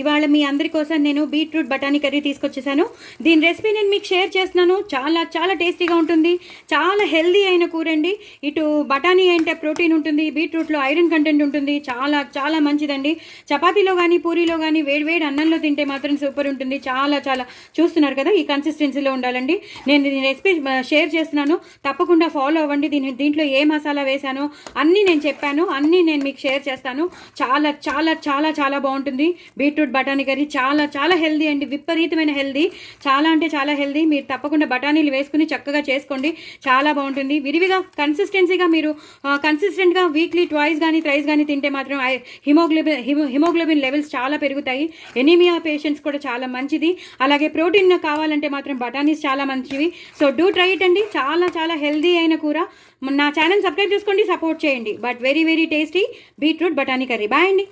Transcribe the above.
ఇవాళ మీ అందరి కోసం నేను బీట్రూట్ బఠానీ కర్రీ తీసుకొచ్చేసాను. దీని రెసిపీ నేను మీకు షేర్ చేస్తున్నాను. చాలా చాలా టేస్టీగా ఉంటుంది. చాలా హెల్దీ అయిన కూర అండి. ఇటు బఠానీ అంటే ప్రోటీన్ ఉంటుంది, బీట్రూట్లో ఐరన్ కంటెంట్ ఉంటుంది. చాలా చాలా మంచిదండి. చపాతీలో కానీ పూరీలో కానీ వేడి అన్నంలో తింటే మాత్రం సూపర్ ఉంటుంది. చాలా చాలా చూస్తున్నారు కదా, ఈ కన్సిస్టెన్సీలో ఉండాలండి. నేను దీని రెసిపీ షేర్ చేస్తున్నాను, తప్పకుండా ఫాలో అవ్వండి. దీంట్లో ఏ మసాలా వేసానో అన్నీ నేను చెప్పాను, అన్నీ నేను మీకు షేర్ చేస్తాను. చాలా చాలా చాలా చాలా బాగుంటుంది బీట్రూట్ బఠానీ కర్రీ. చాలా చాలా హెల్దీ అండి, విపరీతమైన హెల్దీ. చాలా అంటే చాలా హెల్దీ. మీరు తప్పకుండా బఠానీలు వేసుకుని చక్కగా చేసుకోండి, చాలా బాగుంటుంది. విరివిగా కన్సిస్టెన్సీగా మీరు కన్సిస్టెంట్గా వీక్లీ ట్వైస్ కానీ థ్రైస్ కానీ తింటే మాత్రం హిమోగ్లోబిన్ లెవెల్స్ చాలా పెరుగుతాయి. ఎనీమియా పేషెంట్స్ కూడా చాలా మంచిది. అలాగే ప్రోటీన్ కావాలంటే మాత్రం బఠానీస్ చాలా మంచివి. సో డూ ట్రై ఇట్ అండి. చాలా చాలా హెల్దీ అయిన కూర. నా ఛానల్ సబ్స్క్రైబ్ చేసుకోండి, సపోర్ట్ చేయండి. But very very tasty beetroot బఠానీ కర్రీ. బాయ్ అండి.